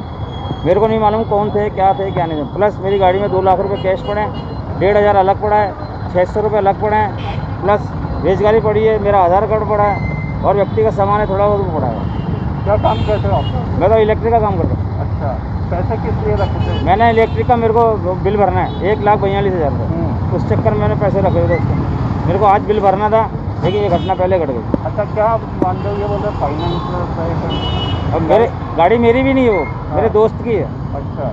मेरे को नहीं मालूम कौन थे, क्या नहीं। प्लस मेरी गाड़ी में 2 लाख रुपये कैश पड़े हैं, 1,500 अलग पड़ा है, 600 रुपये अलग पड़े हैं, प्लस रेजगारी पड़ी है, मेरा आधार कार्ड पड़ा है और व्यक्तिगत सामान है थोड़ा बहुत पड़ा है। क्या काम करते हो आप? मैं तो इलेक्ट्रिक का काम करता हूँ। अच्छा, पैसे किस लिए रखे थे? मैंने इलेक्ट्रिक का मेरे को बिल भरना है 1,42,000 रुपये, उस चक्कर में मैंने पैसे रखे थे उसके। मेरे को आज बिल भरना था, लेकिन ये घटना पहले घट गई। अच्छा, क्या मान लो ये बोल रहे फाइनेंस? अब मेरे गाड़ी मेरी भी नहीं है, वो मेरे दोस्त की है। अच्छा,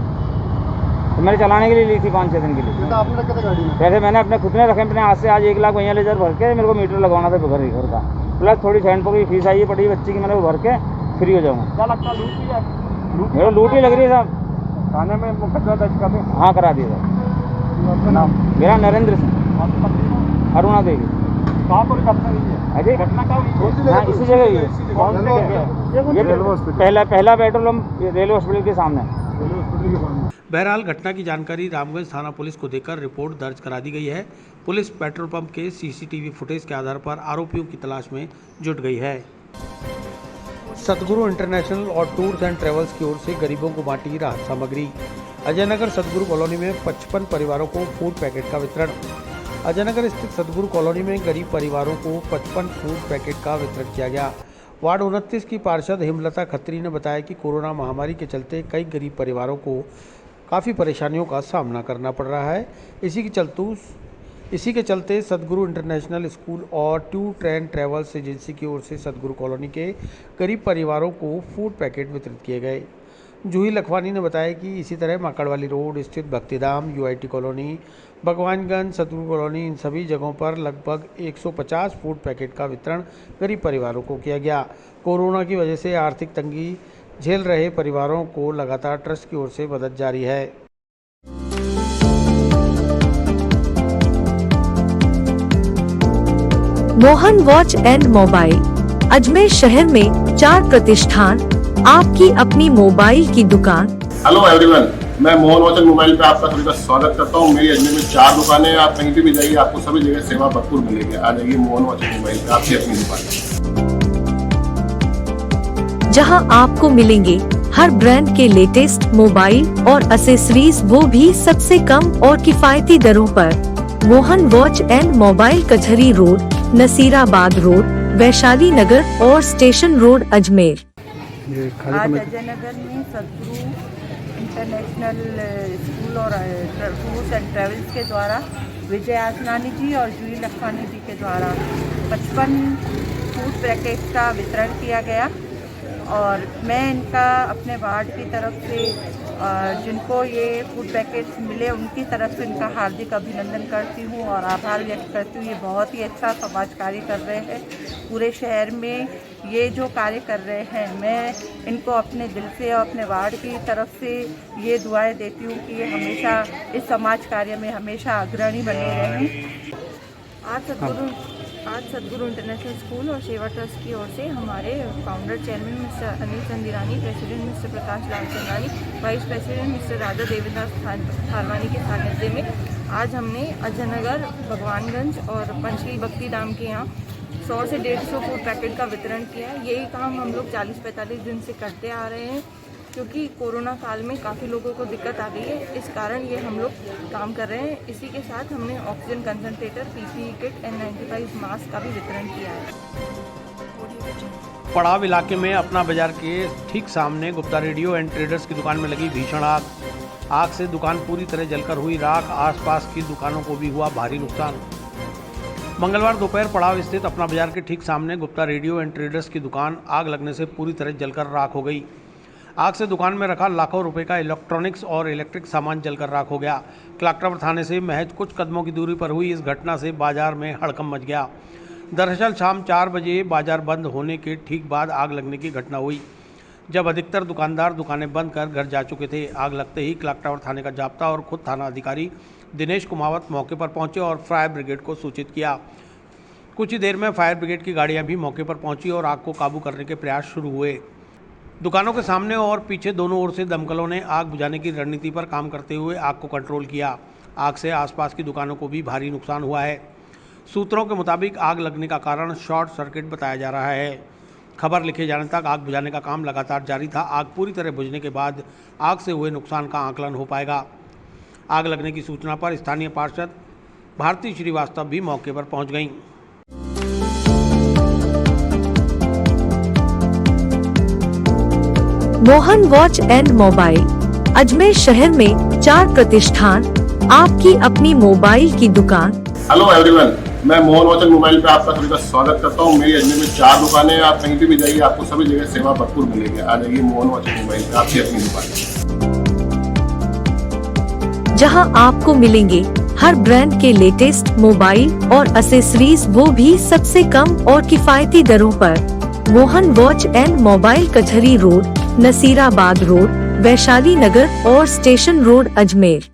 तो मैंने चलाने के लिए ली थी 5-6 दिन के लिए। तो आपने रखे थे गाड़ी में? पैसे मैंने अपने खुद ने रखे, अपने हाथ से आज 1,42,000 भर के मेरे को मीटर लगवाना था घर का, प्लस थोड़ी सैंड की फीस आई पड़ी बच्ची की, मैंने वो भर के फ्री हो जाऊँगा। क्या लगता है लूट ही है? मेरे को लूट ही लग रही है साहब। थाने में मुकदमा दर्ज कर दें? हाँ, करा दिया साहब। आपका नाम? मेरा नरेंद्र सिंह। अरुणा देवी। कहाँ पर घटना हुई है? अजय घटना क्या हुई? हाँ, इसी जगह हुई है। कौन सी जगह? ये पहला पेट्रोल पंप रेलवे हॉस्पिटल के सामने। बहरहाल घटना की जानकारी रामगंज थाना पुलिस को देकर रिपोर्ट दर्ज करा दी गई है। पुलिस पेट्रोल पंप के सीसीटीवी फुटेज के आधार पर आरोपियों की तलाश में जुट गई है। सतगुरु इंटरनेशनल और टूर्स एंड ट्रेवल्स की ओर से गरीबों को बांटी राहत सामग्री। अजयनगर सतगुरु कॉलोनी में 55 परिवारों को फूड पैकेट का वितरण। अजयनगर स्थित सतगुरु कॉलोनी में गरीब परिवारों को 55 फूड पैकेट का वितरण किया गया। वार्ड 29 की पार्षद हेमलता खत्री ने बताया कि कोरोना महामारी के चलते कई गरीब परिवारों को काफ़ी परेशानियों का सामना करना पड़ रहा है। इसी के चलते सतगुरु इंटरनेशनल स्कूल और टूर एंड ट्रेवल्स एजेंसी की ओर से सतगुरु कॉलोनी के गरीब परिवारों को फूड पैकेट वितरित किए गए। जूही लखवानी ने बताया कि इसी तरह माकड़वाली रोड स्थित भक्तिधाम, यूआईटी कॉलोनी, भगवानगंज, सतगुरु कॉलोनी, इन सभी जगहों पर लगभग 150 फूड पैकेट का वितरण गरीब परिवारों को किया गया। कोरोना की वजह से आर्थिक तंगी झेल रहे परिवारों को लगातार ट्रस्ट की ओर से मदद जारी है। Mohan watch and mobile Ajmer शहर में 4 प्रतिष्ठान, आपकी अपनी मोबाइल की दुकान। हेलो एवरीवन, मैं मोहन वॉच एंड मोबाइल पे आपका सभी का स्वागत करता हूँ। मेरी अजमेर में 4 दुकानें हैं, आप कहीं पे भी जाइए आपको सभी जगह सेवा भरपूर मिलेगी। आ जाइए मोहन वॉच एंड मोबाइल पे, आपकी अपनी दुकान, जहां आपको मिलेंगे हर ब्रांड के लेटेस्ट मोबाइल और एसेसरीज, वो भी सबसे कम और किफायती दरों पर। मोहन वॉच एंड मोबाइल, कचहरी रोड, नसीराबाद रोड, वैशाली नगर और स्टेशन रोड, अजमेर। आज अजयनगर में सतगुरु इंटरनेशनल स्कूल और टूर्स एंड ट्रेवल्स के द्वारा विजय आसनानी जी और जूही लखवानी जी के द्वारा 55 फूड पैकेट का वितरण किया गया और मैं इनका अपने वार्ड की तरफ से जिनको ये फूड पैकेट्स मिले उनकी तरफ से इनका हार्दिक अभिनंदन करती हूँ और आभार व्यक्त करती हूँ। ये बहुत ही अच्छा समाज कार्य कर रहे हैं, पूरे शहर में ये जो कार्य कर रहे हैं, मैं इनको अपने दिल से और अपने वार्ड की तरफ से ये दुआएं देती हूँ कि ये हमेशा इस समाज कार्य में हमेशा अग्रणी बने रहें। आज सतगुरु इंटरनेशनल स्कूल और सेवा ट्रस्ट की ओर से हमारे founder chairman mister Anil Chandirani, president mister Prakash Lal Chandani, vice president mister Raja Devidas Tharwani के सानिध्य में आज हमने अजयनगर, भगवानगंज और पंचशील भक्ति धाम के यहाँ 100 से 150 फूड पैकेट का वितरण किया है। यही काम हम लोग 40-45 दिन से करते आ रहे हैं, क्योंकि कोरोना काल में काफ़ी लोगों को दिक्कत आ गई है, इस कारण ये हम लोग काम कर रहे हैं। इसी के साथ हमने oxygen concentrator, PPE kit, N95 mask का भी वितरण किया है। पड़ाव इलाके में अपना बाजार के ठीक सामने गुप्ता रेडियो एंड ट्रेडर्स की दुकान में लगी भीषण आग से दुकान पूरी तरह जलकर हुई राख। आसपास की दुकानों को भी हुआ भारी नुकसान। मंगलवार दोपहर पड़ाव स्थित अपना बाजार के ठीक सामने गुप्ता रेडियो एंड ट्रेडर्स की दुकान आग लगने से पूरी तरह जलकर राख हो गई। आग से दुकान में रखा लाखों रुपए का इलेक्ट्रॉनिक्स और इलेक्ट्रिक सामान जलकर राख हो गया। कलेक्टर थाने से महज कुछ कदमों की दूरी पर हुई इस घटना से बाजार में हड़कंप मच गया। दरअसल शाम 4 बजे बाजार बंद होने के ठीक बाद आग लगने की घटना हुई, जब अधिकतर दुकानदार दुकानें बंद कर घर जा चुके थे। आग लगते ही कलेक्टर थाने का जाब्ता और खुद थाना अधिकारी दिनेश कुमावत मौके पर पहुंचे और फायर ब्रिगेड को सूचित किया। कुछ ही देर में फायर ब्रिगेड की गाड़ियां भी मौके पर पहुंची और आग को काबू करने के प्रयास शुरू हुए। दुकानों के सामने और पीछे दोनों ओर से दमकलों ने आग बुझाने की रणनीति पर काम करते हुए आग को कंट्रोल किया। आग से आसपास की दुकानों को भी भारी नुकसान हुआ है। सूत्रों के मुताबिक आग लगने का कारण शॉर्ट सर्किट बताया जा रहा है। खबर लिखे जाने तक आग बुझाने का काम लगातार जारी था। आग पूरी तरह बुझने के बाद आग से हुए नुकसान का आकलन हो पाएगा। आग लगने की सूचना पर स्थानीय पार्षद भारती श्रीवास्तव भी मौके पर पहुंच गईं। Mohan watch and mobile Ajmer शहर में 4 प्रतिष्ठान, आपकी अपनी मोबाइल की दुकान। हेलो एवरीवन, मैं मोहन वॉच एंड मोबाइल पे आपका सभी का स्वागत करता हूँ। मेरी अजमेर में 4 दुकानें हैं। आप कहीं भी जाइए, आपको सभी जगह सेवा भरपूर मिलेगी। आ जाइए मोहन वॉच एंड मोबाइल पे, आपकी अपनी दुकान, जहां आपको मिलेंगे हर ब्रांड के लेटेस्ट मोबाइल और एसेसरीज, वो भी सबसे कम और किफायती दरों पर। मोहन वॉच एंड मोबाइल कचहरी रोड, नसीराबाद रोड, वैशाली नगर और स्टेशन रोड अजमेर।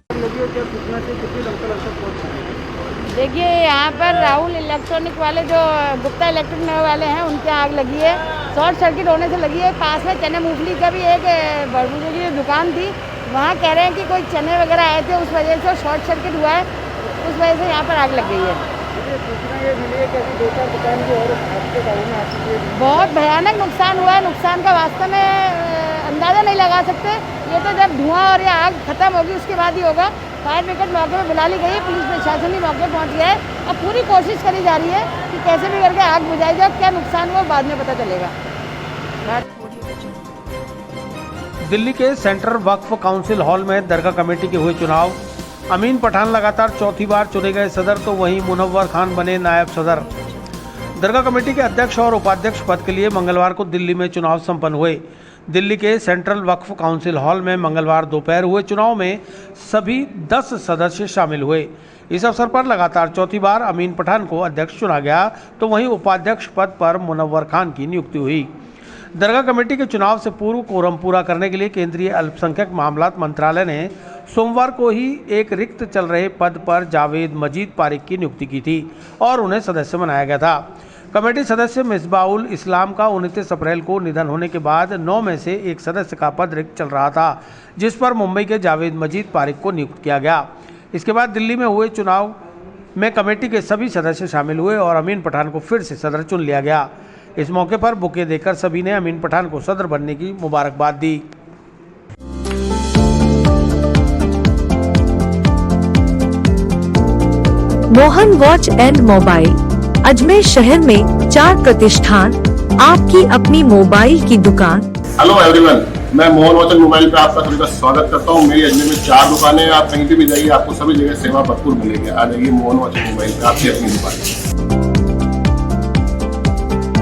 देखिए, यहाँ पर राहुल इलेक्ट्रॉनिक वाले जो गुप्ता इलेक्ट्रॉनिक वाले हैं, उनके आग लगी है। शॉर्ट सर्किट होने से लगी है। पास में चने मूंगफली का भी एक बड़बूजे की दुकान थी, वहाँ कह रहे हैं कि कोई चने वगैरह आए थे, उस वजह से शॉर्ट सर्किट हुआ है, उस वजह से यहाँ पर आग लग गई है। बहुत भयानक नुकसान हुआ है। नुकसान का वास्तव में अंदाज़ा नहीं लगा सकते। ये तो जब धुआं और ये आग खत्म होगी उसके बाद ही होगा। फायर ब्रिगेड मौके पर बुला ली गई है, पुलिस प्रशासन भी मौके पर पहुंच गया है। अब पूरी कोशिश करी जा रही है कि कैसे भी करके आग बुझाई जाए। क्या नुकसान हुआ बाद में पता चलेगा। दिल्ली के सेंट्रल वक्फ काउंसिल हॉल में दरगाह कमेटी के हुए चुनाव। अमीन पठान लगातार चौथी बार चुने गए सदर, तो वहीं मुनव्वर खान बने नायब सदर। दरगाह कमेटी के अध्यक्ष और उपाध्यक्ष पद के लिए मंगलवार को दिल्ली में चुनाव संपन्न हुए। दिल्ली के सेंट्रल वक्फ काउंसिल हॉल में मंगलवार दोपहर हुए चुनाव में सभी 10 सदस्य शामिल हुए। इस अवसर पर लगातार चौथी बार अमीन पठान को अध्यक्ष चुना गया, तो वहीं उपाध्यक्ष पद पर मुनव्वर खान की नियुक्ति हुई। दरगाह कमेटी के चुनाव से पूर्व कोरम पूरा करने के लिए केंद्रीय अल्पसंख्यक मामलात मंत्रालय ने सोमवार को ही एक रिक्त चल रहे पद पर जावेद मजीद पारिक की नियुक्ति की थी और उन्हें सदस्य बनाया गया था। कमेटी सदस्य मिसबाउल इस्लाम का 29 अप्रैल को निधन होने के बाद 9 में से एक सदस्य का पद रिक्त चल रहा था, जिस पर मुंबई के जावेद मजीद पारिक को नियुक्त किया गया। इसके बाद दिल्ली में हुए चुनाव में कमेटी के सभी सदस्य शामिल हुए और अमीन पठान को फिर से सदर चुन लिया गया। इस मौके पर बुके देकर सभी ने अमीन पठान को सदर बनने की मुबारकबाद दी। Mohan watch and mobile Ajmer शहर में 4 प्रतिष्ठान, आपकी अपनी मोबाइल की दुकान। हेलो एवरीवन, मैं मोहन वॉच एंड मोबाइल पे आपका सभी का स्वागत करता हूँ। मेरी अजमेर में 4 दुकानें हैं। आप कहीं भी जाइए, आपको सभी जगह सेवा भरपूर मिलेगी। आ जाइए मोहन वॉच एंड मोबाइल पे, आपकी अपनी दुकान,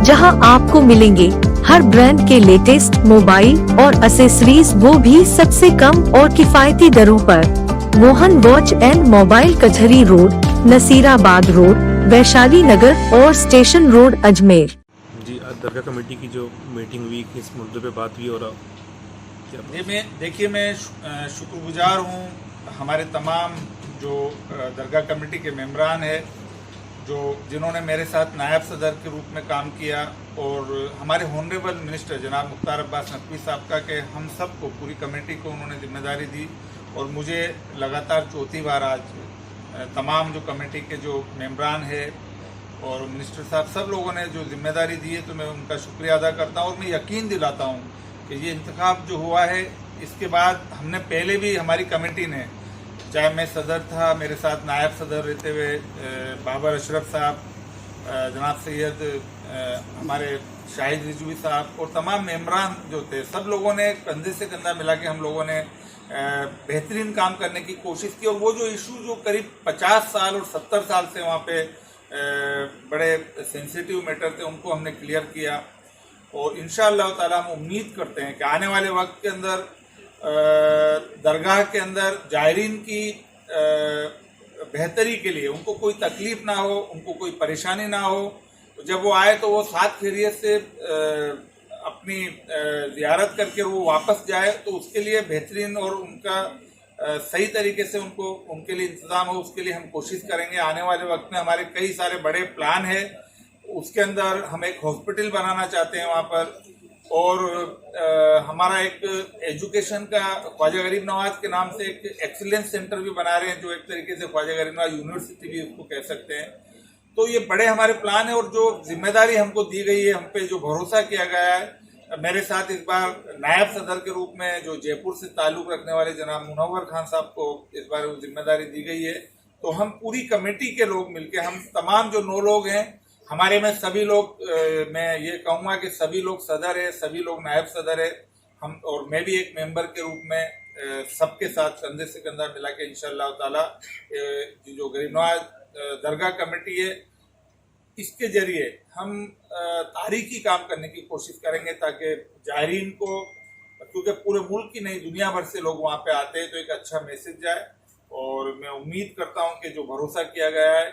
जहां आपको मिलेंगे हर ब्रांड के लेटेस्ट मोबाइल और एसेसरीज, वो भी सबसे कम और किफायती दरों पर। मोहन वॉच एंड मोबाइल कचहरी रोड, नसीराबाद रोड, वैशाली नगर और स्टेशन रोड अजमेर। जी, दरगाह कमेटी की जो मीटिंग हुई, किस मुद्दे पे बात हुई और देखिए, मैं शुक्रगुजार हूँ हमारे तमाम जो दरगाह कमेटी के मेंबरान है, जिन्होंने मेरे साथ नायब सदर के रूप में काम किया, और हमारे ऑनरेबल मिनिस्टर जनाब मुख्तार अब्बास नकवी साहब का कि हम सबको, पूरी कमेटी को उन्होंने जिम्मेदारी दी और मुझे लगातार चौथी बार आज तमाम जो कमेटी के जो मेंबरान है और मिनिस्टर साहब, सब लोगों ने जो जिम्मेदारी दी है, तो मैं उनका शुक्रिया अदा करता हूँ और मैं यकीन दिलाता हूँ कि ये इंतखाब जो हुआ है, इसके बाद हमने पहले भी हमारी कमेटी ने, चाहे मैं सदर था, मेरे साथ नायब सदर रहते हुए बाबर अशरफ साहब, जनाब सैयद हमारे शाहिद रिजवी साहब और तमाम मेंबरान जो थे, सब लोगों ने कंधे से कंधा मिला के हम लोगों ने बेहतरीन काम करने की कोशिश की। और वो जो इशू जो करीब 50 साल और 70 साल से वहाँ पे बड़े सेंसिटिव मैटर थे, उनको हमने क्लियर किया और इंशाअल्लाह ताला हम उम्मीद करते हैं कि आने वाले वक्त के अंदर दरगाह के अंदर जायरीन की बेहतरी के लिए, उनको कोई तकलीफ ना हो, उनको कोई परेशानी ना हो, जब वो आए तो वो साथ खैरियत से अपनी ज़ियारत करके वो वापस जाए, तो उसके लिए बेहतरीन और उनका सही तरीके से उनके लिए इंतजाम हो, उसके लिए हम कोशिश करेंगे। आने वाले वक्त में हमारे कई सारे बड़े प्लान है। उसके अंदर हम एक हॉस्पिटल बनाना चाहते हैं वहाँ पर, और हमारा एक एजुकेशन का ख्वाजा गरीब नवाज के नाम से एक एक्सीलेंस सेंटर भी बना रहे हैं, जो एक तरीके से ख्वाजा गरीब नवाज यूनिवर्सिटी भी उसको कह सकते हैं। तो ये बड़े हमारे प्लान है, और जो जिम्मेदारी हमको दी गई है, हम पे जो भरोसा किया गया है, मेरे साथ इस बार नायब सदर के रूप में जो जयपुर से ताल्लुक रखने वाले जनाब मुनव्वर खान साहब को इस बार वो जिम्मेदारी दी गई है। तो हम पूरी कमेटी के लोग मिलकर, हम तमाम जो 9 लोग हैं हमारे में, सभी लोग, मैं ये कहूँगा कि सभी लोग सदर है, सभी लोग नायब सदर है, हम और मैं भी एक मेंबर के रूप में सबके साथ कंधे से कंधा मिला के इंशाअल्लाह ताला जो गरीब नवाज दरगाह कमेटी है, इसके जरिए हम तारीखी काम करने की कोशिश करेंगे, ताकि जायरीन को, क्योंकि पूरे मुल्क की नहीं दुनिया भर से लोग वहाँ पे आते हैं, तो एक अच्छा मैसेज जाए। और मैं उम्मीद करता हूँ कि जो भरोसा किया गया है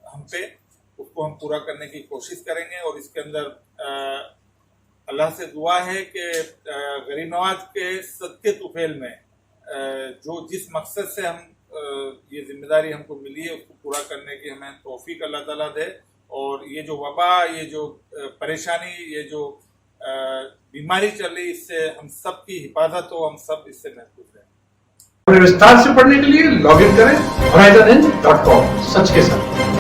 हम पे, उसको हम पूरा करने की कोशिश करेंगे। और इसके अंदर अल्लाह से दुआ है कि गरीब नवाज के सत्य तुफेल में जो जिस मकसद से हम ये जिम्मेदारी हमको मिली है, उसको पूरा करने की हमें तौफीक अल्लाह ताला दे। और ये जो वबा, ये जो परेशानी, ये जो बीमारी चल रही, इससे हम सब की हिफाजत हो, हम सब इससे महफूज रहें। विस्तार से पढ़ने के लिए लॉग इन करें horizonhind.com, सच के साथ।